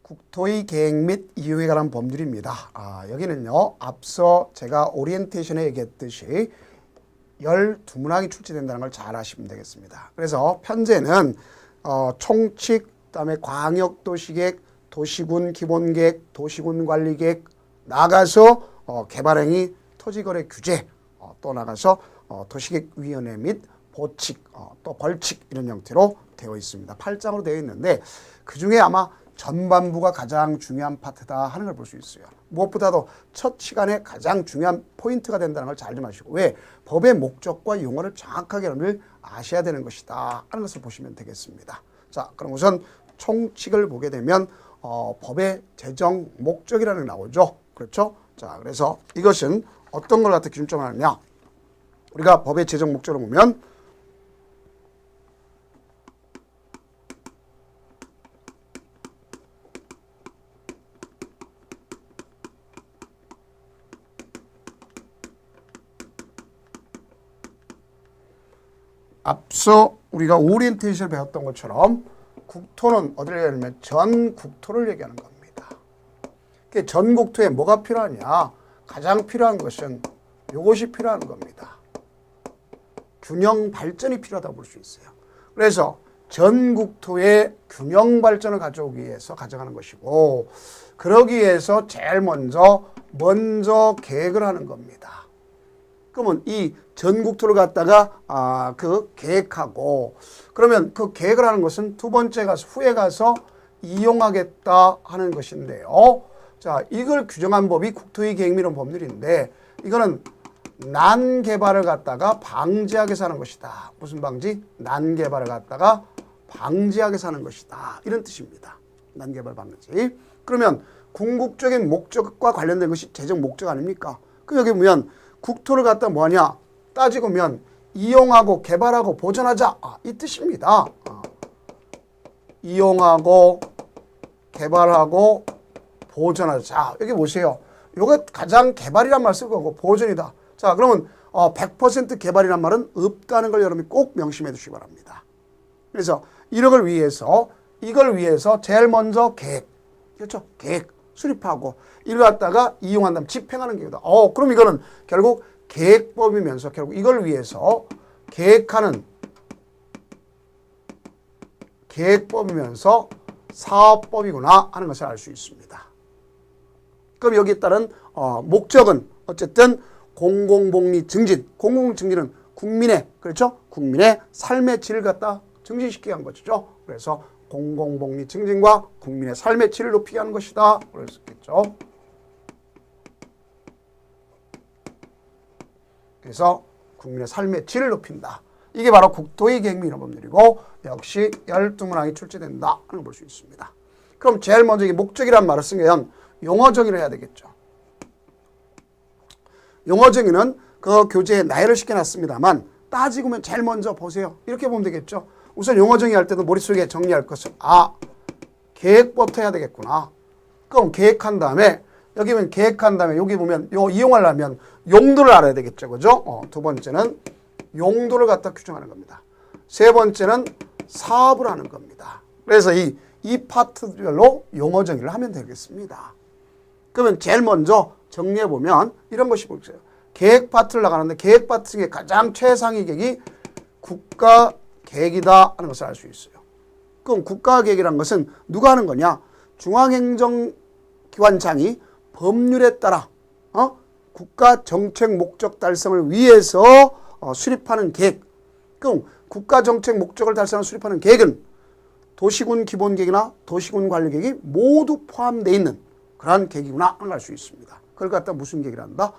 국토의 계획 및 이용에 관한 법률입니다. 여기는요, 앞서 제가 오리엔테이션에 얘기했듯이 12문항이 출제된다는 걸 잘 아시면 되겠습니다. 그래서 편제는 총칙, 그다음에 광역도시계획, 도시군 기본계획, 도시군 관리계획, 나가서 개발행위, 토지거래 규제, 또 나가서 도시계획위원회 및 보칙, 또 벌칙 이런 형태로 되어 있습니다. 8장으로 되어 있는데 그중에 아마 전반부가 가장 중요한 파트다 하는 걸 볼 수 있어요. 무엇보다도 첫 시간에 가장 중요한 포인트가 된다는 걸 잘 좀 아시고, 왜? 법의 목적과 용어를 정확하게 여러분들 아셔야 되는 것이다 하는 것을 보시면 되겠습니다. 자, 그럼 우선 총칙을 보게 되면 법의 제정 목적이라는 게 나오죠. 그렇죠? 자, 그래서 이것은 어떤 걸 갖다 기준점을 하느냐? 우리가 법의 제정 목적을 보면 앞서 우리가 오리엔테이션을 배웠던 것처럼 국토는 어디를 얘기하냐면 전 국토를 얘기하는 겁니다. 전 국토에 뭐가 필요하냐? 가장 필요한 것은 이것이 필요한 겁니다. 균형 발전이 필요하다고 볼 수 있어요. 그래서 전 국토의 균형 발전을 가져오기 위해서 가져가는 것이고, 그러기 위해서 제일 먼저 계획을 하는 겁니다. 그러면 이 전국토를 갖다가 계획하고, 그러면 그 계획을 하는 것은 두 번째 가서 후에 가서 이용하겠다 하는 것인데요. 자, 이걸 규정한 법이 국토의 계획 및 법률인데, 이거는 난개발을 갖다가 방지하게 사는 것이다. 무슨 방지? 난개발을 갖다가 방지하게 사는 것이다. 이런 뜻입니다. 난개발 방지. 그러면 궁극적인 목적과 관련된 것이 제정 목적 아닙니까? 그럼 여기 보면 국토를 갖다 뭐하냐? 따지고 보면 이용하고 개발하고 보존하자. 이 뜻입니다. 이용하고 개발하고 보존하자. 자, 여기 보세요. 요거 가장 개발이란 말 쓸 거고 보존이다. 자, 그러면 100% 개발이란 말은 없다는 걸 여러분이 꼭 명심해 두시기 바랍니다. 그래서 이걸 위해서 제일 먼저 계획, 그렇죠? 계획 수립하고 이걸 갖다가 이용한 다음 집행하는 계획이다. 그럼 이거는 결국 계획법이면서 결국 이걸 위해서 계획하는 계획법이면서 사업법이구나 하는 것을 알 수 있습니다. 그럼 여기에 따른 목적은 어쨌든 공공복리 증진. 공공증진은 국민의, 그렇죠? 국민의 삶의 질을 갖다 증진시키게 한 것이죠. 그래서 공공복리 증진과 국민의 삶의 질을 높이게 하는 것이다. 그랬었겠죠. 그래서 국민의 삶의 질을 높인다. 이게 바로 국토의 계획 및 법률이고, 역시 12문항이 출제된다 하는 걸 볼 수 있습니다. 그럼 제일 먼저 이 목적이란 말을 쓰면 용어 정의를 해야 되겠죠. 용어 정의는 그 교재에 나열을 시켜놨습니다만 따지고 보면 제일 먼저 보세요. 이렇게 보면 되겠죠. 우선 용어 정의할 때도 머릿속에 정리할 것은 계획부터 해야 되겠구나. 그럼 계획한 다음에 여기 보면 계획한 다음에 여기 보면 이용하려면 용도를 알아야 되겠죠. 그죠? 두 번째는 용도를 갖다 규정하는 겁니다. 세 번째는 사업을 하는 겁니다. 그래서 이 파트별로 용어 정의를 하면 되겠습니다. 그러면 제일 먼저 정리해 보면 이런 것이 보세요. 계획 파트를 나가는데 계획 파트 중에 가장 최상위 계획이 국가 계획이다 하는 것을 알 수 있어요. 그럼 국가 계획이란 것은 누가 하는 거냐? 중앙행정기관장이 법률에 따라 국가 정책 목적 달성을 위해서 수립하는 계획. 그럼 국가 정책 목적을 달성하는 수립하는 계획은 도시군 기본계획이나 도시군 관리계획이 모두 포함되어 있는 그러한 계획이구나 하는 걸 알 수 있습니다. 그걸 갖다 무슨 계획이라 한다?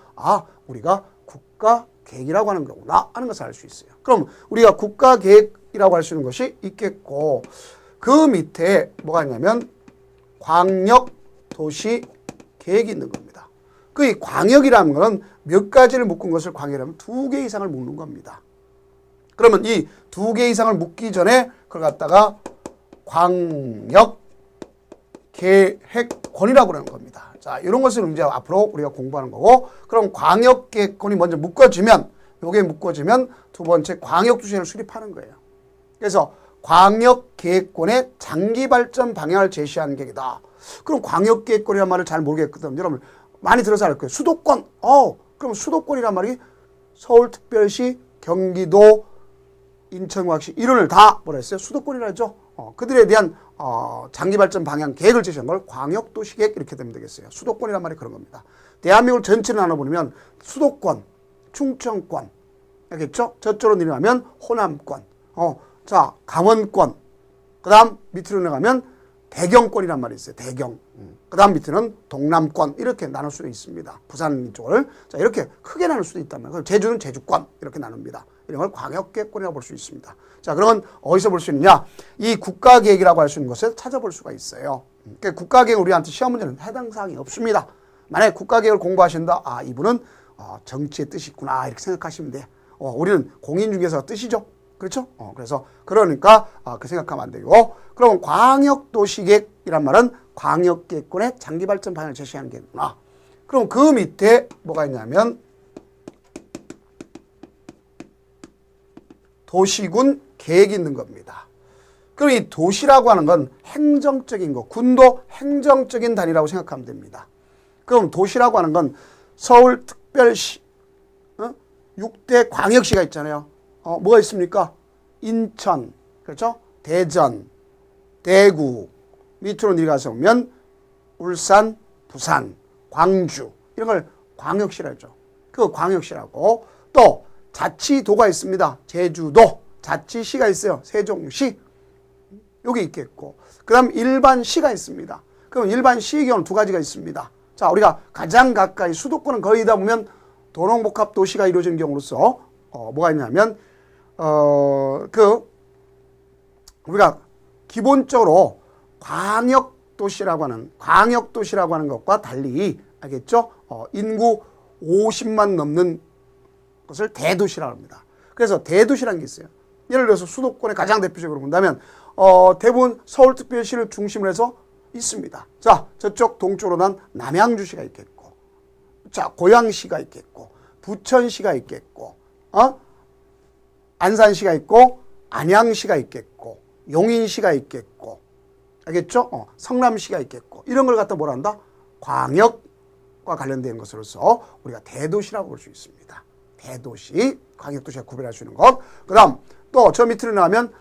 우리가 국가 계획이라고 하는 거구나 하는 것을 알 수 있어요. 그럼 우리가 국가 계획이라고 할 수 있는 것이 있겠고, 그 밑에 뭐가 있냐면 광역 도시 계획이 있는 겁니다. 그 이 광역이라는 것은 몇 가지를 묶은 것을 광역이라면 2개 이상을 묶는 겁니다. 그러면 이 2개 이상을 묶기 전에 그걸 갖다가 광역 계획권이라고 그러는 겁니다. 자, 이런 것을 이제 앞으로 우리가 공부하는 거고, 그럼 광역 계획권이 먼저 묶어지면, 요게 묶어지면 두 번째 광역도시를 수립하는 거예요. 그래서 광역계획권의 장기발전 방향을 제시하는 계획이다. 그럼 광역계획권이라는 말을 잘 모르겠거든. 여러분 많이 들어서 알 거예요. 수도권. 그럼 수도권이란 말이 서울특별시, 경기도, 인천광역시 이런을 다 뭐라 했어요? 수도권이라 했죠. 그들에 대한 장기발전 방향 계획을 제시한 걸 광역도시계획 이렇게 되면 되겠어요. 수도권이란 말이 그런 겁니다. 대한민국을 전체를 나눠보면 수도권, 충청권, 알겠죠? 저쪽으로 내려가면 호남권, 자 강원권, 그 다음 밑으로 내려가면 대경권이란 말이 있어요. 대경. 그 다음 밑에는 동남권 이렇게 나눌 수 있습니다. 부산 쪽을. 자 이렇게 크게 나눌 수도 있단 말이에요. 제주는 제주권 이렇게 나눕니다. 이런 걸 광역계획권이라고 볼 수 있습니다. 자 그러면 어디서 볼 수 있느냐? 이 국가계획이라고 할 수 있는 것을 찾아볼 수가 있어요. 그러니까 국가계획 우리한테 시험 문제는 해당 사항이 없습니다. 만약에 국가계획을 공부하신다. 이분은 정치의 뜻이 있구나 이렇게 생각하시면 돼요. 우리는 공인중개사 뜻이죠. 그렇죠? 그래서 그러니까 그 생각하면 안 되고 그러면 광역도시계획이란 말은 광역계획권의 장기발전 방향을 제시하는 게구나. 그럼 그 밑에 뭐가 있냐면 도시군 계획이 있는 겁니다. 그럼 이 도시라고 하는 건 행정적인 거, 군도 행정적인 단위라고 생각하면 됩니다. 그럼 도시라고 하는 건 서울특별시, 6대 광역시가 있잖아요. 뭐가 있습니까? 인천, 그렇죠? 대전, 대구, 밑으로 내려가서 보면 울산, 부산, 광주 이런 걸 광역시라 하죠. 그 광역시라고. 또 자치도가 있습니다. 제주도, 자치시가 있어요. 세종시 여기 있겠고 그 다음 일반시가 있습니다. 그럼 일반시의 경우는 두 가지가 있습니다. 자 우리가 가장 가까이 수도권은 거의 다 보면 도농복합도시가 이루어지는 경우로서 뭐가 있냐면 우리가 기본적으로 광역도시라고 하는 것과 달리 알겠죠? 인구 50만 넘는 것을 대도시라고 합니다. 그래서 대도시라는 게 있어요. 예를 들어서 수도권의 가장 대표적으로 본다면 대부분 서울특별시를 중심으로 해서 있습니다. 자 저쪽 동쪽으로 난 남양주시가 있겠고 자 고양시가 있겠고 부천시가 있겠고 안산시가 있고 안양시가 있겠고 용인시가 있겠고 알겠죠? 성남시가 있겠고 이런 걸 갖다 뭐라 한다? 광역과 관련된 것으로서 우리가 대도시라고 볼 수 있습니다. 대도시, 광역도시와 구별할 수 있는 것. 그 다음 또 저 밑으로 나가면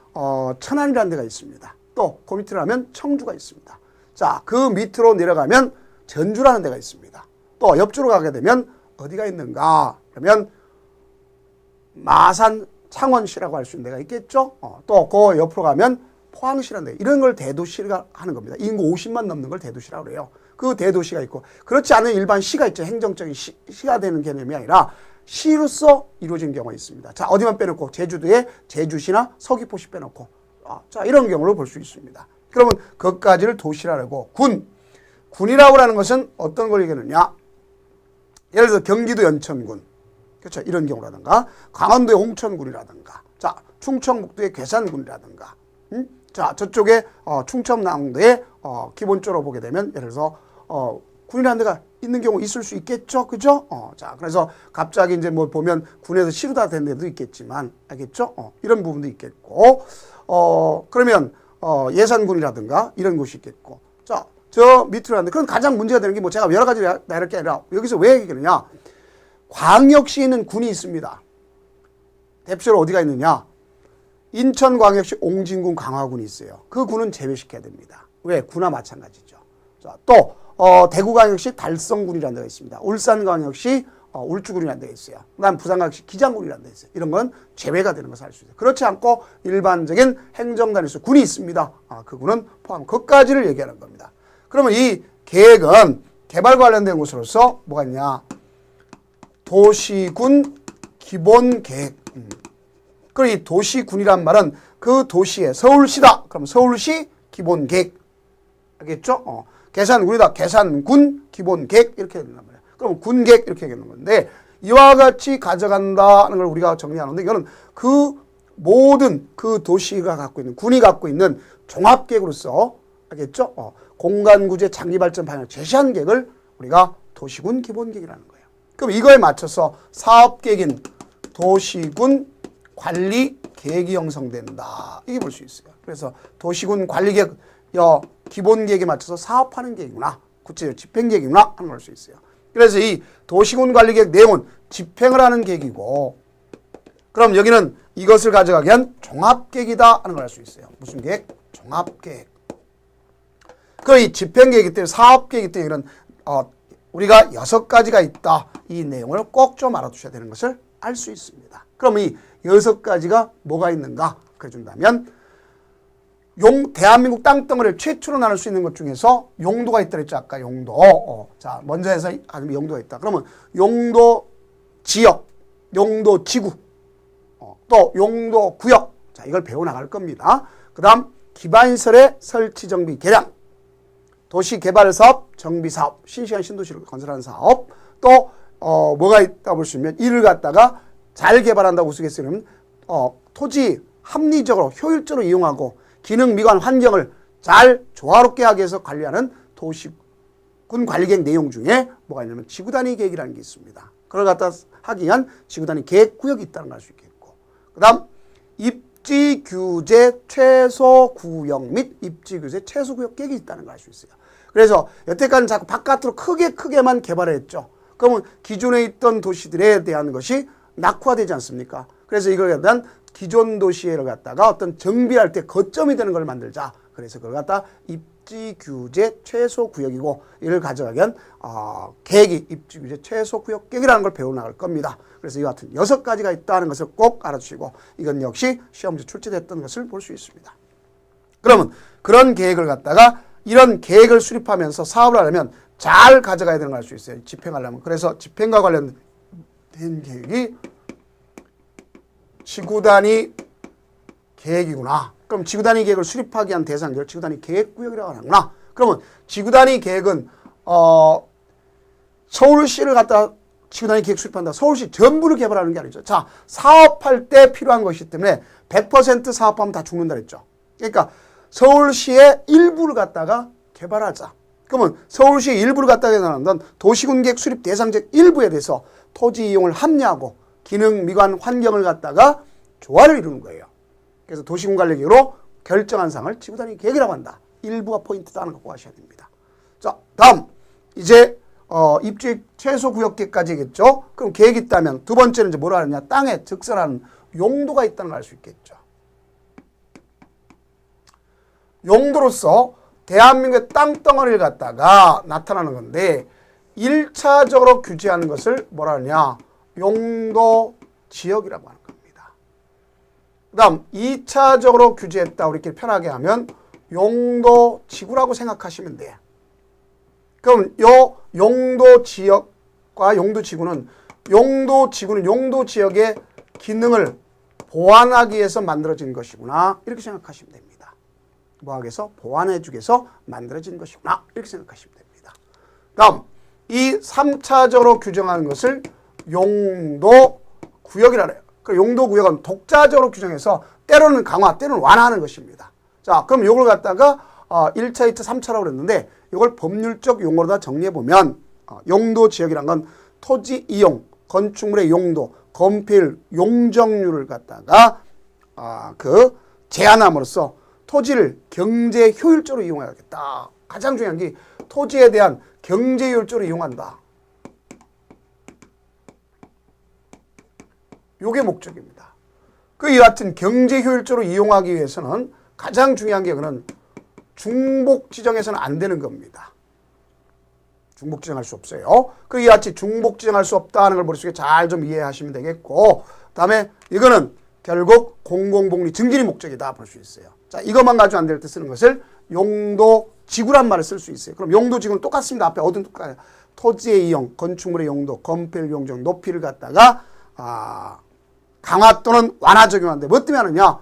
천안이라는 데가 있습니다. 또 그 밑으로 가면 청주가 있습니다. 자, 그 밑으로 내려가면 전주라는 데가 있습니다. 또 옆쪽으로 가게 되면 어디가 있는가? 그러면 마산, 창원시라고 할 수 있는 데가 있겠죠. 또 그 옆으로 가면 포항시라는 데 이런 걸 대도시가 하는 겁니다. 인구 50만 넘는 걸 대도시라고 그래요. 그 대도시가 있고 그렇지 않은 일반 시가 있죠. 행정적인 시가 되는 개념이 아니라 시로서 이루어진 경우가 있습니다. 자 어디만 빼놓고 제주도에 제주시나 서귀포시 빼놓고 자 이런 경우를 볼 수 있습니다. 그러면 그것까지를 도시라고 군이라고 하는 것은 어떤 걸 얘기하느냐? 예를 들어서 경기도 연천군 그렇죠. 이런 경우라든가 강원도의 홍천군이라든가 자 충청북도의 괴산군이라든가 자 저쪽에 충청남도에 기본적으로 보게 되면 예를 들어서 군이라는 데가 있는 경우 있을 수 있겠죠. 그죠? 자 그래서 갑자기 이제 뭐 보면 군에서 시루다 된 데도 있겠지만 알겠죠? 이런 부분도 있겠고 그러면 예산군이라든가 이런 곳이 있겠고 자 저 밑으로 하는데 그건 가장 문제가 되는 게 뭐 제가 여러 가지 말할 게 아니라 여기서 왜 얘기하느냐? 광역시에 있는 군이 있습니다. 대표적으로 어디가 있느냐? 인천광역시 옹진군 강화군이 있어요. 그 군은 제외시켜야 됩니다. 왜? 군와 마찬가지죠. 자, 또 대구광역시 달성군이라는 데가 있습니다. 울산광역시 울주군이라는 데가 있어요. 그다음 부산광역시 기장군이라는 데가 있어요. 이런 건 제외가 되는 것을 알 수 있어요. 그렇지 않고 일반적인 행정단위에서 군이 있습니다. 그 군은 포함. 그까지를 얘기하는 겁니다. 그러면 이 계획은 개발과 관련된 것으로서 뭐가 있냐? 도시군 기본계획. 그리고 이 도시군이란 말은 그 도시의 서울시다. 그럼 서울시 기본계획. 알겠죠? 계산군이다. 계산군 기본계획 이렇게 된단 말이에요. 그럼 군계획 이렇게 얘기하는 건데 이와 같이 가져간다는 걸 우리가 정리하는데 이거는 그 모든 그 도시가 갖고 있는 군이 갖고 있는 종합계획으로서 알겠죠? 공간구제 장기발전 방향을 제시한 계획을 우리가 도시군 기본계획이라는 거예요. 그럼 이거에 맞춰서 사업계획인 도시군 관리계획 계획이 형성된다. 이게 볼 수 있어요. 그래서 도시군 관리계획 기본 계획에 맞춰서 사업하는 계획이구나. 구체적 집행 계획이구나 하는 걸 알 수 있어요. 그래서 이 도시군 관리계획 내용은 집행을 하는 계획이고, 그럼 여기는 이것을 가져가기 위한 종합계획이다 하는 걸 알 수 있어요. 무슨 계획? 종합계획. 그 이 집행계획이기 때문에 사업계획이기 때문에 이런 우리가 6가지가 있다. 이 내용을 꼭 좀 알아두셔야 되는 것을 알 수 있습니다. 그럼 이 6가지가 뭐가 있는가? 그래준다면 대한민국 땅덩어리를 최초로 나눌 수 있는 것 중에서 용도가 있다 그랬죠. 아까 용도. 자, 먼저 해서 용도가 있다. 그러면 용도 지역, 용도 지구, 또 용도 구역. 자, 이걸 배워나갈 겁니다. 그 다음 기반시설의 설치, 정비, 개량, 도시개발사업, 정비사업, 신시한 신도시를 건설하는 사업, 또 뭐가 있다 볼 수 있으면 이를 갖다가 잘 개발한다고 우스갯소리는 토지 합리적으로 효율적으로 이용하고 기능, 미관, 환경을 잘 조화롭게 하기 위해서 관리하는 도시군 관리계획 내용 중에 뭐가 있냐면 지구단위 계획이라는 게 있습니다. 그걸 갖다 하기 위한 지구단위 계획구역이 있다는 걸 알 수 있겠고, 그 다음 입지규제 최소구역 및 입지규제 최소구역 계획이 있다는 걸 알 수 있어요. 그래서 여태까지는 자꾸 바깥으로 크게만 개발을 했죠. 그러면 기존에 있던 도시들에 대한 것이 낙후화되지 않습니까? 그래서 이걸 갖다 기존 도시를 갖다가 어떤 정비할 때 거점이 되는 걸 만들자. 그래서 그걸 갖다 입지규제 최소구역이고, 이를 가져가기 위한 계획이 입지규제 최소구역 계획이라는 걸 배워나갈 겁니다. 그래서 이와 같은 6가지가 있다는 것을 꼭 알아주시고, 이건 역시 시험지 출제됐던 것을 볼 수 있습니다. 그러면 그런 계획을 갖다가 이런 계획을 수립하면서 사업을 하려면 잘 가져가야 되는 걸 알 수 있어요. 집행하려면. 그래서 집행과 관련된 계획이 지구단위 계획이구나. 그럼 지구단위 계획을 수립하기 위한 대상지를 지구단위 계획구역이라고 하는구나. 그러면 지구단위 계획은 서울시를 갖다 지구단위 계획 수립한다. 서울시 전부를 개발하는 게 아니죠. 자, 사업할 때 필요한 것이기 때문에 100% 사업하면 다 죽는다 그랬죠. 그러니까 서울시의 일부를 갖다가 개발하자. 그러면 서울시의 일부를 갖다가 개발한다면 도시군 계획 수립 대상지역 일부에 대해서 토지 이용을 합리하고 기능, 미관, 환경을 갖다가 조화를 이루는 거예요. 그래서 도시군 관리계획으로 결정한 사항을 지구단위 계획이라고 한다. 일부가 포인트다는 거 꼭 아셔야 됩니다. 자, 다음 이제 입지 최소 구역계획까지겠죠. 그럼 계획이 있다면 두 번째는 이제 뭐라 하느냐? 땅에 적절한 용도가 있다는 걸 알 수 있겠죠. 용도로서 대한민국의 땅덩어리를 갖다가 나타나는 건데 1차적으로 규제하는 것을 뭐라 하느냐? 용도 지역이라고 하는 겁니다. 그 다음 2차적으로 규제했다. 우리끼리 편하게 하면 용도 지구라고 생각하시면 돼요. 그럼 요 용도 지역과 용도 지구는 용도 지역의 기능을 보완하기 위해서 만들어진 것이구나. 이렇게 생각하시면 됩니다. 뭐하기 위해서? 보완해주기 위해서 만들어진 것이구나. 이렇게 생각하시면 됩니다. 다음 이 3차적으로 규정하는 것을 용도 구역이라 해요. 그 용도 구역은 독자적으로 규정해서 때로는 강화, 때로는 완화하는 것입니다. 자, 그럼 이걸 갖다가 1차, 2차, 3차라고 그랬는데 이걸 법률적 용어로다 정리해보면 용도 지역이란 건 토지 이용, 건축물의 용도, 건폐율, 용적률을 갖다가 제한함으로써 토지를 경제 효율적으로 이용해야겠다. 가장 중요한 게 토지에 대한 경제 효율적으로 이용한다. 요게 목적입니다. 이 같은 경제 효율적으로 이용하기 위해서는 가장 중요한 게 그는 중복 지정해서는 안 되는 겁니다. 중복 지정할 수 없어요. 이 같이 중복 지정할 수 없다는 걸 머릿속에 잘 좀 이해하시면 되겠고, 그다음에 이거는 결국 공공복리 증진이 목적이다 볼 수 있어요. 자, 이것만 가지고 안 될 때 쓰는 것을 용도 지구란 말을 쓸 수 있어요. 그럼 용도 지구는 똑같습니다. 앞에 어딘 똑같아요. 토지의 이용, 건축물의 용도, 건폐율, 용적, 높이를 갖다가 강화 또는 완화 적용하는데 뭐 때문에 하느냐?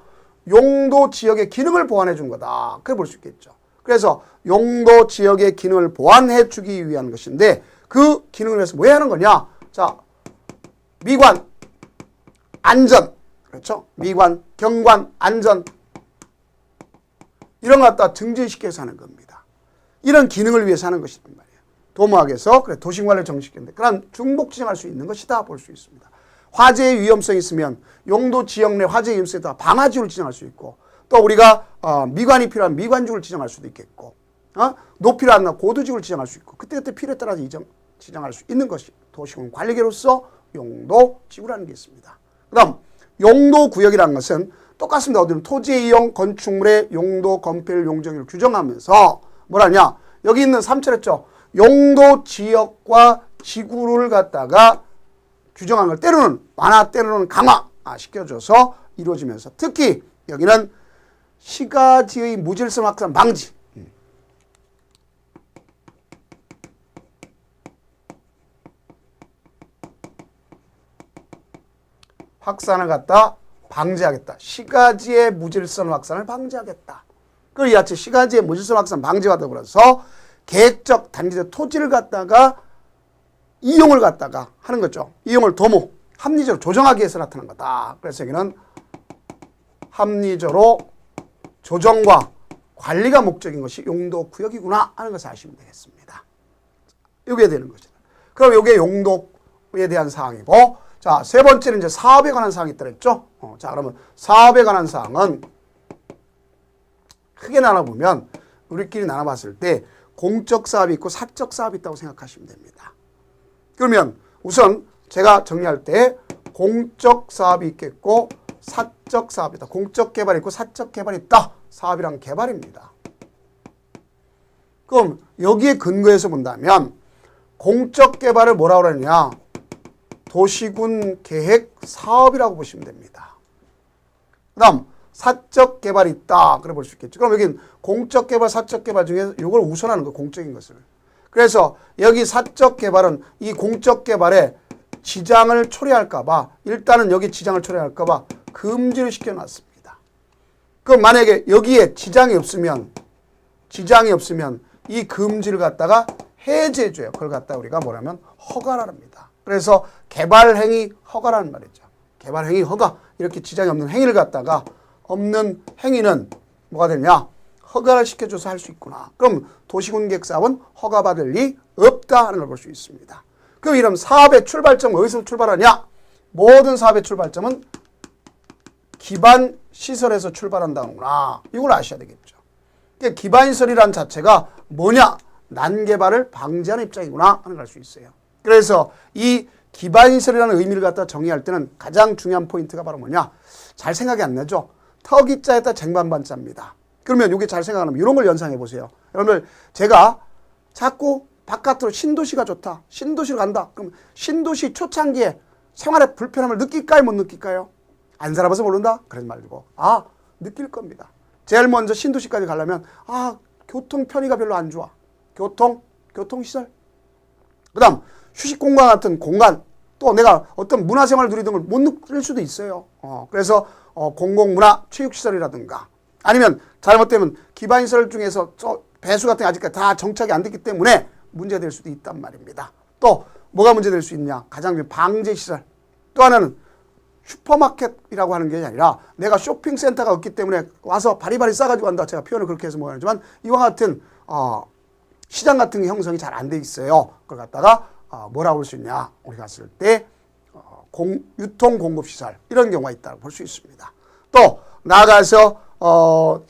용도 지역의 기능을 보완해 준 거다. 그렇게 볼 수 있겠죠. 그래서 용도 지역의 기능을 보완해 주기 위한 것인데 그 기능을 위해서 뭐 해야 하는 거냐? 자, 미관, 안전, 그렇죠? 미관, 경관, 안전 이런 거 갖다 증진시켜서 하는 겁니다. 이런 기능을 위해서 하는 것이란 말이에요. 도모학에서 그래 도시관리를 정식했는데 그런 중복 지정할 수 있는 것이다 볼 수 있습니다. 화재의 위험성이 있으면 용도 지역 내 화재 위험성에 따라 방화지구를 지정할 수 있고, 또 우리가 미관이 필요한 미관지구를 지정할 수도 있겠고, 높이를 안 나 고도지구를 지정할 수 있고, 그때그때 필요에 따라서 지정할 수 있는 것이 도시군 관리계로서 용도지구라는 게 있습니다. 그 다음 용도구역이라는 것은 똑같습니다. 어디는 토지의 이용, 건축물의 용도, 건폐율, 용적률을 규정하면서 뭐라냐, 여기 있는 3철했죠. 용도 지역과 지구를 갖다가 규정한 걸 때로는 완화, 때로는 강화 시켜줘서 이루어지면서, 특히 여기는 시가지의 무질서 확산 방지, 확산을 갖다 방지하겠다. 시가지의 무질서한 확산을 방지하겠다. 그걸 이하체 시가지의 무질서한 확산 방지가 되어서 계획적 단지적 토지를 갖다가 이용을 갖다가 하는 거죠. 이용을 도모, 합리적으로 조정하기 위해서 나타난 거다. 그래서 여기는 합리적으로 조정과 관리가 목적인 것이 용도구역이구나 하는 것을 아시면 되겠습니다. 이게 되는 거죠. 그럼 이게 용도에 대한 사항이고, 자, 세 번째는 이제 사업에 관한 사항이 있다 그랬죠? 자, 그러면 사업에 관한 사항은 크게 나눠보면, 우리끼리 나눠봤을 때 공적 사업이 있고 사적 사업이 있다고 생각하시면 됩니다. 그러면 우선 제가 정리할 때 공적 사업이 있겠고 사적 사업이 있다. 공적 개발이 있고 사적 개발이 있다. 사업이란 개발입니다. 그럼 여기에 근거해서 본다면 공적 개발을 뭐라고 그러느냐? 도시군 계획 사업이라고 보시면 됩니다. 그 다음 사적 개발이 있다. 그래 볼 수 있겠죠. 그럼 여긴 공적 개발, 사적 개발 중에 이걸 우선하는 거, 공적인 것을. 그래서 여기 사적 개발은 이 공적 개발에 지장을 초래할까봐, 일단은 여기 지장을 초래할까봐 금지를 시켜놨습니다. 그럼 만약에 여기에 지장이 없으면 이 금지를 갖다가 해제해줘요. 그걸 갖다가 우리가 뭐냐면 허가랍니다. 그래서 개발행위 허가라는 말이죠. 개발행위 허가, 이렇게 지장이 없는 행위를 갖다가, 없는 행위는 뭐가 되냐? 허가를 시켜줘서 할 수 있구나. 그럼 도시군계획사업은 허가받을 리 없다 하는 걸 볼 수 있습니다. 그럼 이런 사업의 출발점은 어디서 출발하냐? 모든 사업의 출발점은 기반시설에서 출발한다구나. 이걸 아셔야 되겠죠. 기반시설이라는 자체가 뭐냐? 난개발을 방지하는 입장이구나 하는 걸 알 수 있어요. 그래서 이 기반시설이라는 의미를 갖다 정의할 때는 가장 중요한 포인트가 바로 뭐냐? 잘 생각이 안 나죠? 터기자에다 쟁반반자입니다. 그러면 이게 잘 생각하면 이런 걸 연상해 보세요. 여러분들, 제가 자꾸 바깥으로 신도시가 좋다, 신도시로 간다. 그럼 신도시 초창기에 생활의 불편함을 느낄까요? 못 느낄까요? 안 살아봐서 모른다? 그러지 말고 느낄 겁니다. 제일 먼저 신도시까지 가려면 교통 편의가 별로 안 좋아. 교통시설. 그 다음 휴식공간 같은 공간, 또 내가 어떤 문화생활을 누리던 걸 못 느낄 수도 있어요. 그래서 공공문화 체육시설이라든가, 아니면 잘못되면 기반시설 중에서 배수 같은 게 아직까지 다 정착이 안 됐기 때문에 문제가 될 수도 있단 말입니다. 또 뭐가 문제될 수 있냐? 가장 중요한 방제시설. 또 하나는 슈퍼마켓이라고 하는 게 아니라 내가 쇼핑센터가 없기 때문에 와서 바리바리 싸가지고 간다. 제가 표현을 그렇게 해서 뭐하지만 이와 같은 시장 같은 게 형성이 잘 안 돼 있어요. 그걸 갖다가 뭐라고 볼 수 있냐? 우리가 갔을 때 유통공급시설, 이런 경우가 있다고 볼 수 있습니다. 또 나아가서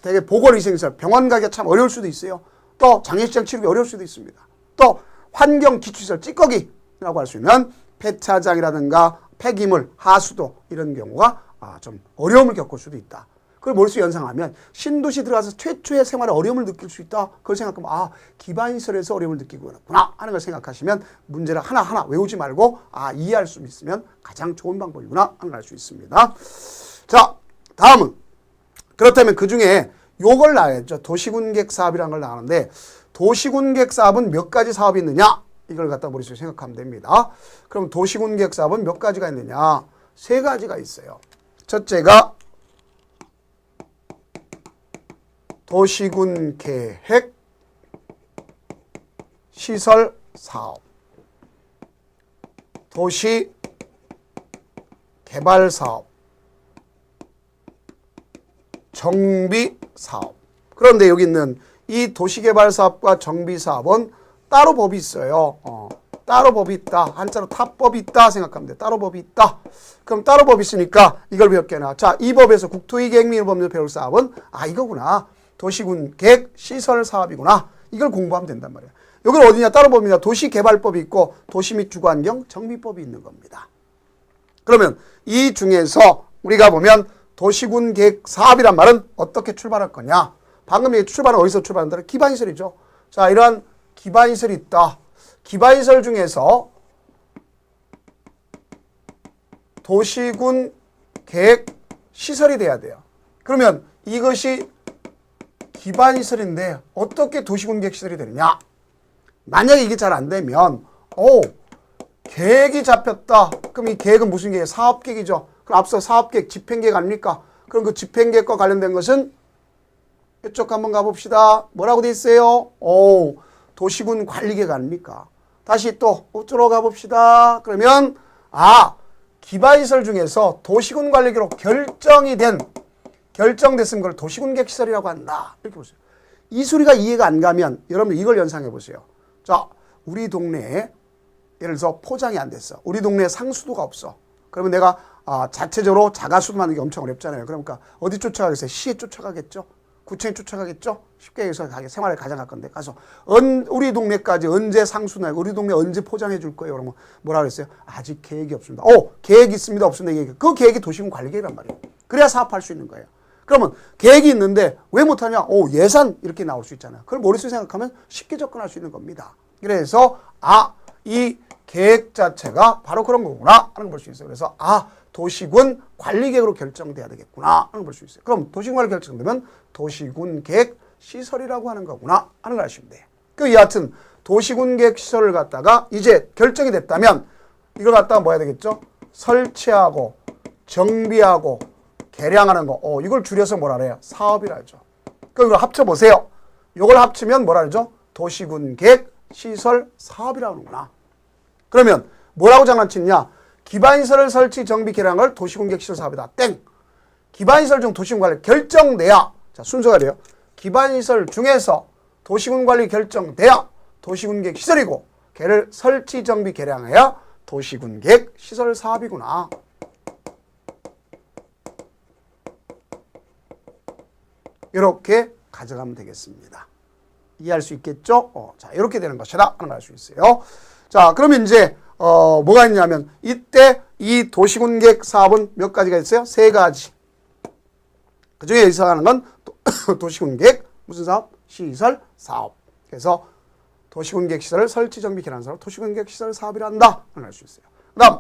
되게 보건위생시설, 병원 가기가 참 어려울 수도 있어요. 또 장애시장 치르기 어려울 수도 있습니다. 또 환경기초시설, 찌꺼기라고 할 수 있는 폐차장이라든가 폐기물, 하수도, 이런 경우가 좀 어려움을 겪을 수도 있다. 그걸 머릿속에 연상하면 신도시 들어가서 최초의 생활에 어려움을 느낄 수 있다. 그걸 생각하면 기반시설에서 어려움을 느끼고 있구나 하는 걸 생각하시면 문제를 하나하나 외우지 말고 이해할 수 있으면 가장 좋은 방법이구나 하는 걸 알 수 있습니다. 자, 다음은 그렇다면 그 중에 요걸 나와야죠. 도시군계획 사업이라는 걸 나오는데, 도시군계획 사업은 몇 가지 사업이 있느냐? 이걸 갖다 머릿속에 생각하면 됩니다. 그럼 도시군계획 사업은 몇 가지가 있느냐? 세 가지가 있어요. 첫째가 도시군계획 시설사업, 도시개발사업, 정비사업. 그런데 여기 있는 이 도시개발사업과 정비사업은 따로 법이 있어요. 따로 법이 있다. 한자로 타법이 있다 생각하면 돼. 따로 법이 있다. 그럼 따로 법이 있으니까 이걸 배웠겠나. 자, 이 법에서 국토이계획민을 법률 배울 사업은 이거구나. 도시군 계획 시설 사업이구나. 이걸 공부하면 된단 말이야. 여기는 어디냐? 따로 법이냐? 도시개발법이 있고 도시 및 주거환경 정비법이 있는 겁니다. 그러면 이 중에서 우리가 보면 도시군 계획 사업이란 말은 어떻게 출발할 거냐? 방금 얘기 출발은 어디서 출발한다? 기반시설이죠. 자, 이러한 기반시설이 있다. 기반시설 중에서 도시군 계획 시설이 돼야 돼요. 그러면 이것이 기반시설인데 어떻게 도시군 계획 시설이 되느냐? 만약에 이게 잘 안 되면 계획이 잡혔다. 그럼 이 계획은 무슨 계획이에요? 사업계획이죠. 그럼 앞서 사업계획, 집행계획 아닙니까? 그럼 그 집행계획과 관련된 것은 이쪽 한번 가봅시다. 뭐라고 돼 있어요? 도시군 관리계획 아닙니까? 다시 또 우측으로 가봅시다. 그러면 기반시설 중에서 도시군 관리계획으로 결정됐으면 그걸 도시군 계획시설이라고 한다. 이렇게 보세요. 이 소리가 이해가 안 가면 여러분들 이걸 연상해 보세요. 자, 우리 동네에 예를 들어서 포장이 안 됐어. 우리 동네에 상수도가 없어. 그러면 내가 자체적으로 자가수도 만들기 엄청 어렵잖아요. 그러니까 어디 쫓아가겠어요? 시에 쫓아가겠죠? 구청에 쫓아가겠죠? 쉽게 해서 생활에 가장 가까운데 가서 우리 동네까지 언제 상수나 우리 동네 언제 포장해 줄 거예요? 그러면 뭐라 그랬어요? 아직 계획이 없습니다. 계획이 있습니다. 없습니다. 그 계획이 도시군 관리계획이란 말이에요. 그래야 사업할 수 있는 거예요. 그러면 계획이 있는데 왜 못하냐? 예산 이렇게 나올 수 있잖아요. 그걸 머릿속에 생각하면 쉽게 접근할 수 있는 겁니다. 그래서 이 계획 자체가 바로 그런 거구나 하는 걸 볼 수 있어요. 그래서 도시군 관리계획으로 결정돼야 되겠구나 하는 걸 볼 수 있어요. 그럼 도시군 관리 결정되면 도시군 계획 시설이라고 하는 거구나 하는 걸 아시면 돼요. 여하튼 도시군 계획 시설을 갖다가 이제 결정이 됐다면 이걸 갖다가 뭐 해야 되겠죠? 설치하고 정비하고 개량하는 거. 이걸 줄여서 뭐라 그래요? 사업이라 하죠. 그럼 이걸 합쳐보세요. 이걸 합치면 뭐라 그러죠? 도시군 계획 시설 사업이라고 하는구나. 그러면 뭐라고 장난치느냐? 기반시설 설치 정비 개량을 도시군 계획 시설 사업이다. 땡. 기반시설 중 도시군 관리 결정돼야, 자, 순서가 돼요. 기반시설 중에서 도시군 관리 결정돼야 도시군 계획 시설이고, 걔를 설치 정비 개량해야 도시군 계획 시설 사업이구나. 이렇게 가져가면 되겠습니다. 이해할 수 있겠죠? 자, 이렇게 되는 것이다 하는 걸 알 수 있어요. 자, 그러면 이제 뭐가 있냐면 이때 이 도시군 계획 사업은 몇 가지가 있어요? 3가지. 그 중에 이상하는 건 도시군 계획 무슨 사업? 시설 사업. 그래서 도시군 계획 시설을 설치 정비 개량 사업, 도시군 계획 시설 사업이라 한다 하는 걸 알 수 있어요. 그다음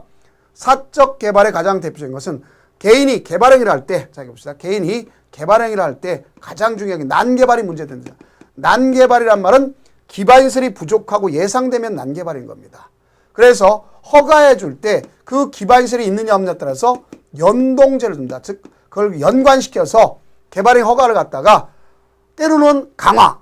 사적 개발의 가장 대표적인 것은 개인이 개발행위를 할 때, 자, 봅시다. 개인이 개발행위를 할 때 가장 중요한 게 난개발이 문제된다. 난개발이란 말은 기반시설이 부족하고 예상되면 난개발인 겁니다. 그래서 허가해 줄 때 그 기반시설이 있느냐 없느냐에 따라서 연동제를 둔다. 즉 그걸 연관시켜서 개발행 허가를 갖다가 때로는 강화,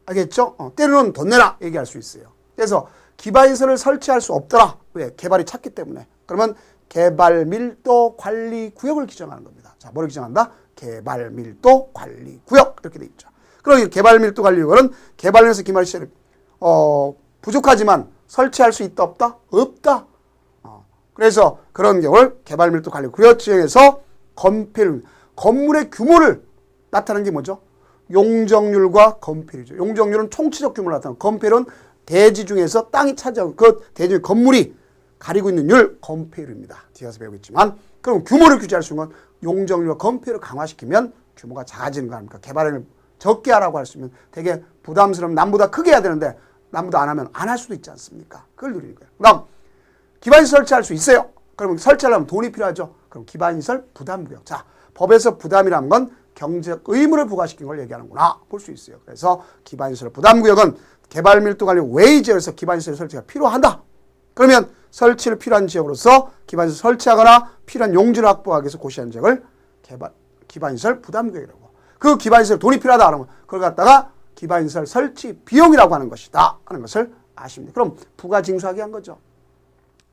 알겠죠? 때로는 돈 내라 얘기할 수 있어요. 그래서 기반시설을 설치할 수 없더라. 왜? 개발이 찼기 때문에. 그러면 개발밀도관리구역을 규정하는 겁니다. 자, 뭐를 규정한다? 개발밀도관리구역 이렇게 돼 있죠. 그럼 개발밀도관리구역은 개발해서 기반시설이 부족하지만 설치할 수 있다 없다? 없다. 그래서 그런 경우를 개발밀도관리구역 지정해서 건물의 규모를 나타내는 게 뭐죠? 용적률과 건폐율이죠. 용적률은 총치적 규모를 나타내고 건폐율은 대지 중에서 땅이 차지하고 그 대지 건물이 가리고 있는 율, 건폐율입니다. 뒤에 가서 배우겠지만 그럼 규모를 규제할 수 있는 건 용적률과 건폐율을 강화시키면 규모가 작아지는 거 아닙니까? 개발을 적게 하라고 할 수 있으면 되게 부담스러우면 남보다 크게 해야 되는데 남보다 안 하면 안 할 수도 있지 않습니까? 그걸 누리는 거예요. 그다음 기반시설 설치할 수 있어요. 그러면 설치하려면 돈이 필요하죠. 그럼 기반시설 부담구역. 자, 법에서 부담이라는 건 경제적 의무를 부과시킨 걸 얘기하는구나 볼 수 있어요. 그래서 기반시설 부담구역은 개발밀도관리 외의 지역에서 기반시설 설치가 필요하다. 그러면 설치를 필요한 지역으로서 기반시설 설치하거나 필요한 용지를 확보하기 위해서 고시한 지역을 기반시설 부담구역이라고. 그 기반시설 돈이 필요하다 그러면 그걸 갖다가 기반시설 설치 비용이라고 하는 것이다 하는 것을 아시면 돼요. 그럼 부가징수하기 한 거죠.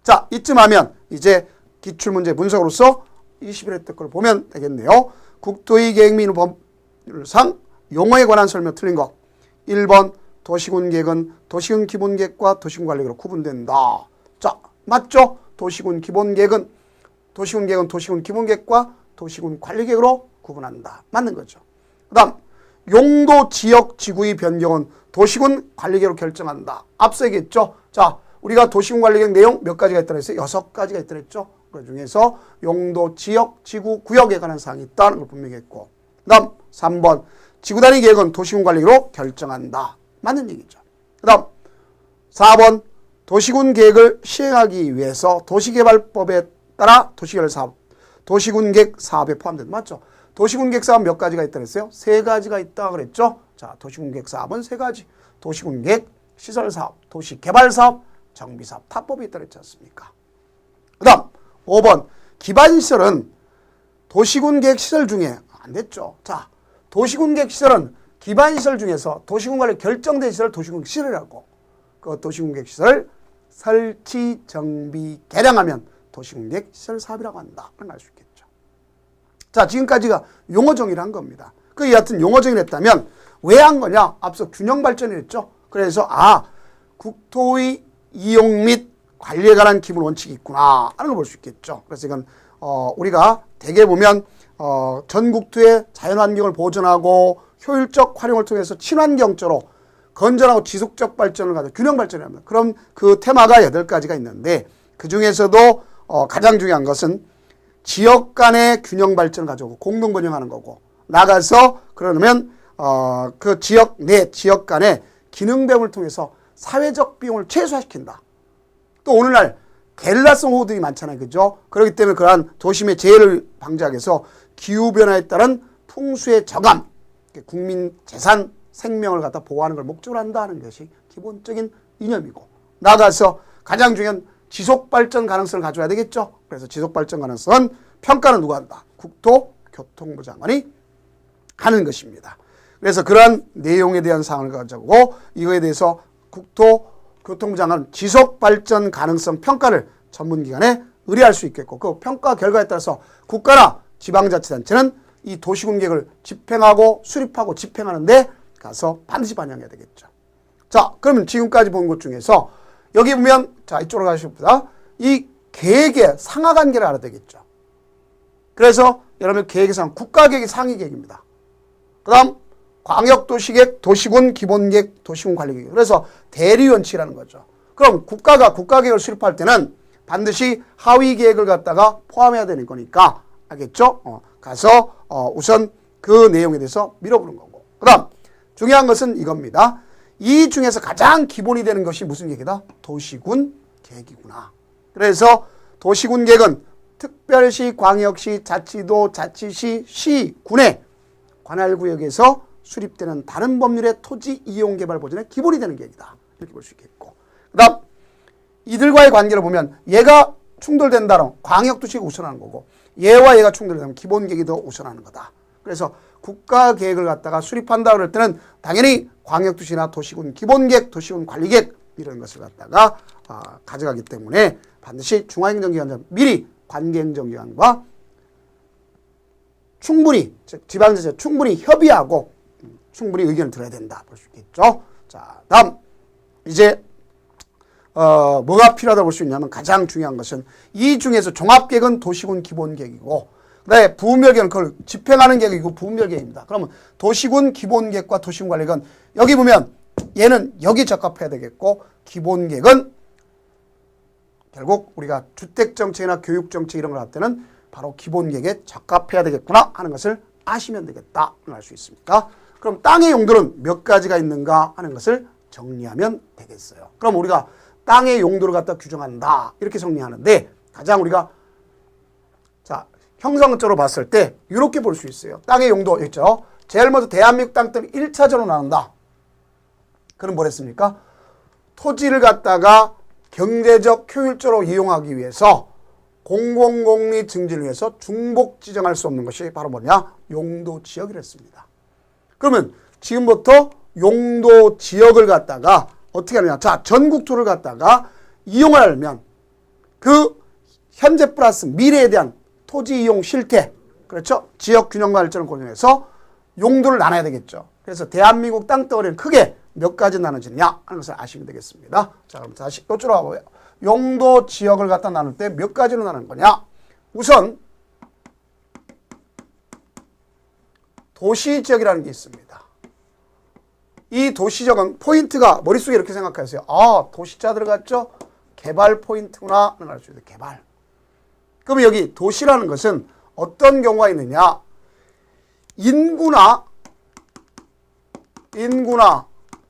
자, 이쯤 하면 이제 기출문제 분석으로서 21회 때 걸 보면 되겠네요. 국토의 계획민법률상 용어에 관한 설명 틀린 거. 1번 도시군 계획은 도시군 기본 계획과 도시군 관리 계획으로 구분된다. 자, 맞죠? 도시군 기본 계획은 도시군 기본 계획과 도시군 관리 계획으로 구분한다. 맞는 거죠. 그다음 용도 지역 지구의 변경은 도시군 관리 계획으로 결정한다. 앞서 얘기했죠. 자, 우리가 도시군 관리 계획 내용 몇 가지가 있다고 했어요? 6가지가 있다고 했죠. 그 중에서 용도 지역 지구 구역에 관한 사항이 있다는 걸 분명히 했고, 그다음 3번 지구 단위 계획은 도시군 관리 계획으로 결정한다. 맞는 얘기죠. 그다음 4번 도시군 계획을 시행하기 위해서 도시개발법에 따라 도시개발 사업, 도시군 계획 사업에 포함된다. 맞죠? 도시군 계획 사업 몇 가지가 있다고 했어요? 3가지가 있다 그랬죠? 자, 도시군 계획 사업은 3가지. 도시군 계획, 시설 사업, 도시 개발 사업, 정비 사업, 타법이 있다고 했지 않습니까? 그다음 5번 기반 시설은 도시군 계획 시설 중에 안 됐죠. 자, 도시군 계획 시설은 기반 시설 중에서 도시군 관리 결정된 시설 도시군 시설이라고. 그 도시군 계획 시설 설치, 정비, 개량하면 도시군 계획 시설 사업이라고 한다. 그런 걸 알 수 있겠죠. 자, 지금까지가 용어 정의를 한 겁니다. 그 여하튼 용어 정의를 했다면 왜 한 거냐? 앞서 균형 발전을 했죠. 그래서 국토의 이용 및 관리에 관한 기본 원칙이 있구나 하는 걸 볼 수 있겠죠. 그래서 이건 우리가 대개 보면 전 국토의 자연환경을 보존하고 효율적 활용을 통해서 친환경적으로 건전하고 지속적 발전을 가져 균형 발전을 합니다. 그럼 그 테마가 8가지가 있는데 그 중에서도 가장 중요한 것은 지역 간의 균형 발전을 가져오고 공동 번영하는 거고, 나가서 그러면 그 지역 내 지역 간의 기능 배분을 통해서 사회적 비용을 최소화시킨다. 또 오늘날 게릴라성 호우들이 많잖아요. 그죠? 그렇기 때문에 그러한 도심의 재해를 방지하기 위해서 기후변화에 따른 풍수의 저감, 국민 재산, 생명을 갖다 보호하는 걸 목적으로 한다는 것이 기본적인 이념이고, 나가서 가장 중요한 지속발전 가능성을 가져야 되겠죠. 그래서 지속발전 가능성은 평가는 누가 한다? 국토교통부 장관이 하는 것입니다. 그래서 그러한 내용에 대한 사항을 가지고 이거에 대해서 국토교통부 장관은 지속발전 가능성 평가를 전문기관에 의뢰할 수 있겠고, 그 평가 결과에 따라서 국가나 지방자치단체는 이 도시군 계획을 집행하고 수립하고 집행하는데 가서 반드시 반영해야 되겠죠. 자, 그러면 지금까지 본 것 중에서 여기 보면, 자, 이쪽으로 가시겠습니다. 이 계획의 상하 관계를 알아야 되겠죠. 그래서 여러분 계획의 상하, 국가계획의 상위 계획입니다. 그 다음 광역도시계획, 도시군 기본계획, 도시군 관리계획. 그래서 대리원칙이라는 거죠. 그럼 국가가 국가계획을 수립할 때는 반드시 하위 계획을 갖다가 포함해야 되는 거니까, 알겠죠? 가서 우선 그 내용에 대해서 밀어보는 거고. 그 다음 중요한 것은 이겁니다. 이 중에서 가장 기본이 되는 것이 무슨 계획이다? 도시군 계획이구나. 그래서 도시군 계획은 특별시, 광역시, 자치도, 자치시, 시, 군의 관할구역에서 수립되는 다른 법률의 토지 이용 개발 보전의 기본이 되는 계획이다. 이렇게 볼 수 있겠고. 그 다음 이들과의 관계를 보면 얘가 충돌된다면 광역도시가 우선하는 거고, 얘와 얘가 충돌되면 기본계획이 더 우선하는 거다. 그래서 국가계획을 갖다가 수립한다 그럴 때는 당연히 광역도시나 도시군 기본계획, 도시군 관리계획 이런 것을 갖다가 가져가기 때문에 반드시 중앙행정기관장 미리 관계행정기관과 충분히, 지방자치 충분히 협의하고 충분히 의견을 들어야 된다 볼 수 있겠죠. 자, 다음 이제 뭐가 필요하다고 볼 수 있냐면 가장 중요한 것은 이 중에서 종합계획은 도시군 기본계획이고, 그다음에 부분별계획은 그걸 집행하는 계획이고 부분별계획입니다. 그러면 도시군 기본계획과 도시군 관리계획은 여기 보면 얘는 여기 적합해야 되겠고, 기본계획은 결국 우리가 주택정책이나 교육정책 이런 걸 할 때는 바로 기본계획에 적합해야 되겠구나 하는 것을 아시면 되겠다 알 수 있습니까? 그럼 땅의 용도는 몇 가지가 있는가 하는 것을 정리하면 되겠어요. 그럼 우리가 땅의 용도를 갖다 규정한다 이렇게 정리하는데, 가장 우리가 자 형성적으로 봤을 때 이렇게 볼 수 있어요. 땅의 용도 있죠. 제일 먼저 대한민국 땅들이 1차적으로 나눈다. 그럼 뭐랬습니까? 토지를 갖다가 경제적 효율적으로 이용하기 위해서 공공공리 증진을 위해서 중복 지정할 수 없는 것이 바로 뭐냐? 용도 지역이랬습니다. 그러면 지금부터 용도 지역을 갖다가 어떻게 하느냐? 자, 전국토를 갖다가 이용하려면 그 현재 플러스 미래에 대한 토지 이용 실태, 그렇죠? 지역 균형 발전을 고려해서 용도를 나눠야 되겠죠. 그래서 대한민국 땅덩어리를 크게 몇 가지 나눠지느냐 하는 것을 아시면 되겠습니다. 자, 그럼 다시 이쪽으로 와봐요. 용도 지역을 갖다 나눌 때 몇 가지로 나누는 거냐? 우선 도시지역이라는 게 있습니다. 이 도시지역은 포인트가 머릿속에 이렇게 생각하세요. 아, 도시자 들어갔죠? 개발 포인트구나 하는 걸 알 수 있어요. 개발. 그럼 여기 도시라는 것은 어떤 경우가 있느냐? 인구나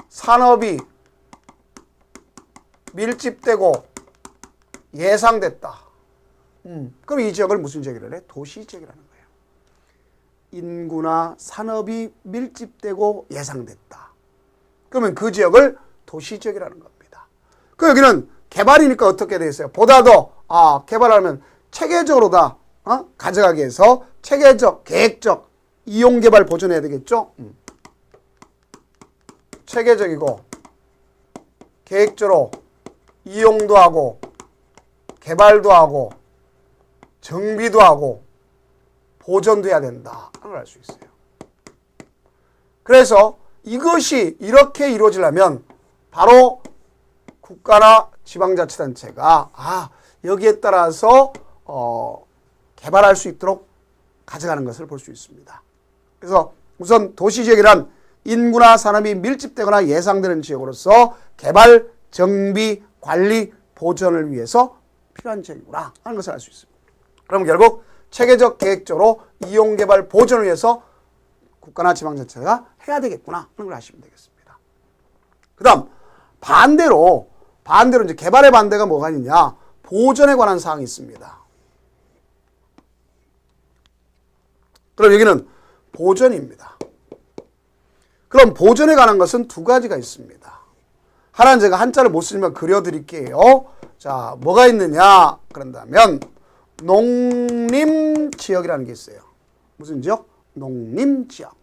산업이 밀집되고 예상됐다. 그럼 이 지역을 무슨 지역이라 해? 도시지역이라는 거예요. 인구나 산업이 밀집되고 예상됐다. 그러면 그 지역을 도시지역이라는 겁니다. 그 여기는 개발이니까 어떻게 돼 있어요? 보다 더 개발하면 체계적으로 다 가져가기 위해서 체계적, 계획적 이용개발 보존해야 되겠죠? 체계적이고 계획적으로 이용도 하고 개발도 하고 정비도 하고 보존도 해야 된다 하는 걸 알 수 있어요. 그래서 이것이 이렇게 이루어지려면 바로 국가나 지방자치단체가 여기에 따라서 개발할 수 있도록 가져가는 것을 볼 수 있습니다. 그래서 우선 도시지역이란 인구나 산업이 밀집되거나 예상되는 지역으로서 개발, 정비, 관리, 보존을 위해서 필요한 지역이구나 하는 것을 알 수 있습니다. 그럼 결국 체계적, 계획적으로 이용개발, 보존을 위해서 국가나 지방자치가 해야 되겠구나 하는 걸 아시면 되겠습니다. 그 다음 반대로 이제 개발의 반대가 뭐가 있냐? 보존에 관한 사항이 있습니다. 그럼 여기는 보존입니다. 그럼 보존에 관한 것은 두 가지가 있습니다. 하나는 제가 한자를 못 쓰면 그려드릴게요. 자, 뭐가 있느냐? 그런다면 농림지역이라는 게 있어요. 무슨 지역? 농림지역.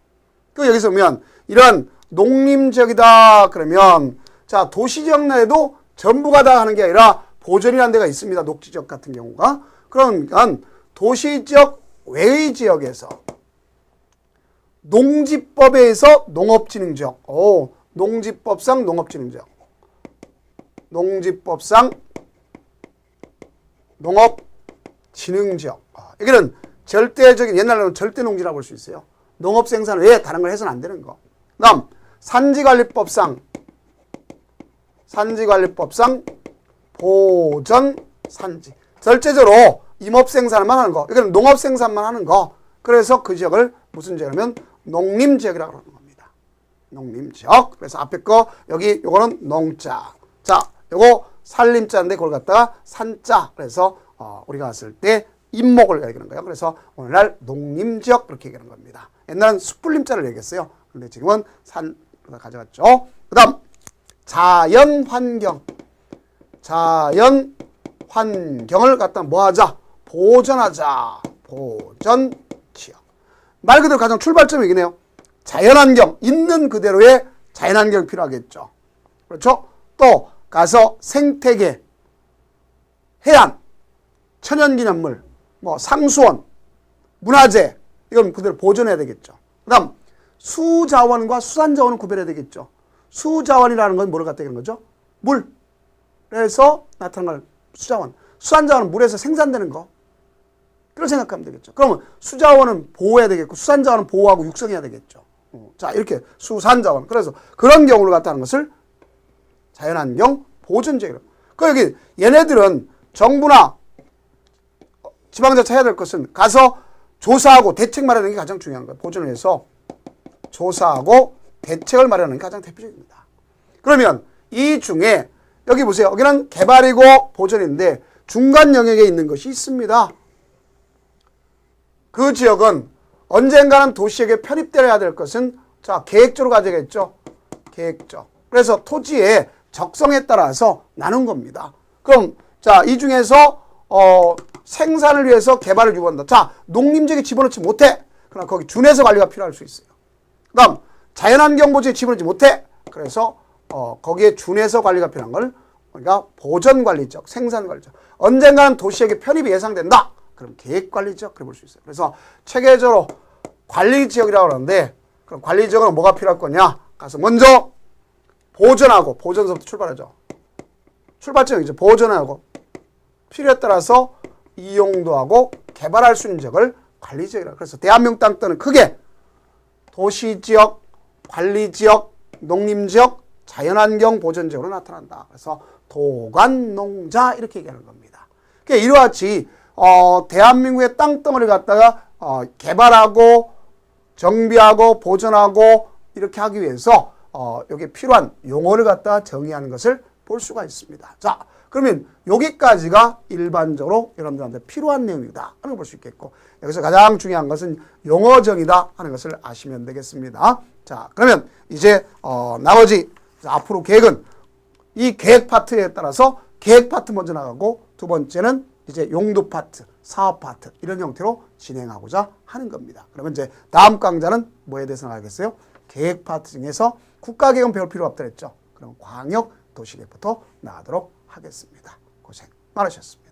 그 여기서 보면 이런 농림지역이다 그러면 자, 도시지역 내에도 전부가 다 하는 게 아니라 보존이라는 데가 있습니다. 녹지지역 같은 경우가. 그러니까 도시지역 외의 지역에서 농지법에 의해서 농업진흥지역. 농지법상 농업진흥지역. 농지법상 농업진흥지역. 여기는 절대적인 옛날에는 절대농지라고 볼 수 있어요. 농업 생산을 왜 다른 걸 해서는 안 되는 거. 그 다음 산지관리법상 보전산지. 절대적으로 임업 생산만 하는 거. 여기는 농업 생산만 하는 거. 그래서 그 지역을 무슨 지역이냐면 농림지역이라고 하는 겁니다. 농림지역. 그래서 앞에 거 여기 요거는 농자. 자, 요거 살림자인데 그걸 갖다가 산자. 그래서 우리가 왔을 때 임목을 얘기하는 거예요. 그래서 오늘날 농림지역 그렇게 얘기하는 겁니다. 옛날엔 숯불림자를 얘기했어요. 근데 지금은 산 가져갔죠. 그 다음 자연환경. 자연환경을 갖다 뭐 하자? 보존하자. 보존지역. 말 그대로 가장 출발점이 이기네요. 자연환경. 있는 그대로의 자연환경이 필요하겠죠. 그렇죠? 또 가서 생태계, 해안, 천연기념물, 상수원, 문화재 이건 그대로 보존해야 되겠죠. 그 다음 수자원과 수산자원은 구별해야 되겠죠. 수자원이라는 건 뭐를 갖다 얘기하는 거죠? 물에서 나타나는 수자원. 수산자원은 물에서 생산되는 거. 그렇게 생각하면 되겠죠. 그러면 수자원은 보호해야 되겠고 수산자원은 보호하고 육성해야 되겠죠. 자, 이렇게 수산자원. 그래서 그런 경우를 갖다 하는 것을 자연환경 보존지역이라고. 그 여기 얘네들은 정부나 지방자치 해야 될 것은 가서 조사하고 대책 마련하는 게 가장 중요한 거예요. 보존을 위해서 조사하고 대책을 마련하는 게 가장 대표적입니다. 그러면 이 중에 여기 보세요. 여기는 개발이고 보존인데 중간 영역에 있는 것이 있습니다. 그 지역은 언젠가는 도시역에 편입되어야 될 것은 자, 계획적으로 가져야겠죠. 계획적. 그래서 토지의 적성에 따라서 나눈 겁니다. 그럼 자, 이 중에서 생산을 위해서 개발을 유보한다. 자, 농림지역에 집어넣지 못해. 그러나 거기 준해서 관리가 필요할 수 있어요. 그 다음 자연환경보지에 집어넣지 못해. 그래서 거기에 준해서 관리가 필요한 걸 우리가 보전관리적, 생산관리적. 언젠가는 도시역에 편입이 예상된다. 그럼 계획관리적 그래 볼 수 있어요. 그래서 체계적으로 관리지역이라고 하는데 그럼 관리지역은 뭐가 필요할 거냐? 가서 먼저 보전하고, 보전서부터 출발하죠. 출발점이죠. 보전하고, 필요에 따라서 이용도 하고 개발할 수 있는 지역을 관리지역이라고. 그래서 대한민국 땅덩어리는 크게 도시지역, 관리지역, 농림지역, 자연환경 보전지역으로 나타난다. 그래서 도관농자 이렇게 얘기하는 겁니다. 그러니까 이와 같이 대한민국의 땅덩어리를 갖다가 개발하고 정비하고 보존하고 이렇게 하기 위해서 여기 필요한 용어를 갖다가 정의하는 것을 볼 수가 있습니다. 자, 그러면 여기까지가 일반적으로 여러분들한테 필요한 내용이다 하는 걸 볼 수 있겠고, 여기서 가장 중요한 것은 용어정의다 하는 것을 아시면 되겠습니다. 자, 그러면 이제 나머지 앞으로 계획은 이 계획 파트에 따라서 계획 파트 먼저 나가고, 두 번째는 이제 용도 파트, 사업 파트 이런 형태로 진행하고자 하는 겁니다. 그러면 이제 다음 강좌는 뭐에 대해서 나가겠어요? 계획 파트 중에서 국가계획은 배울 필요가 없다 했죠. 그럼 광역 도시계획부터 나가도록 하겠습니다. 고생 많으셨습니다.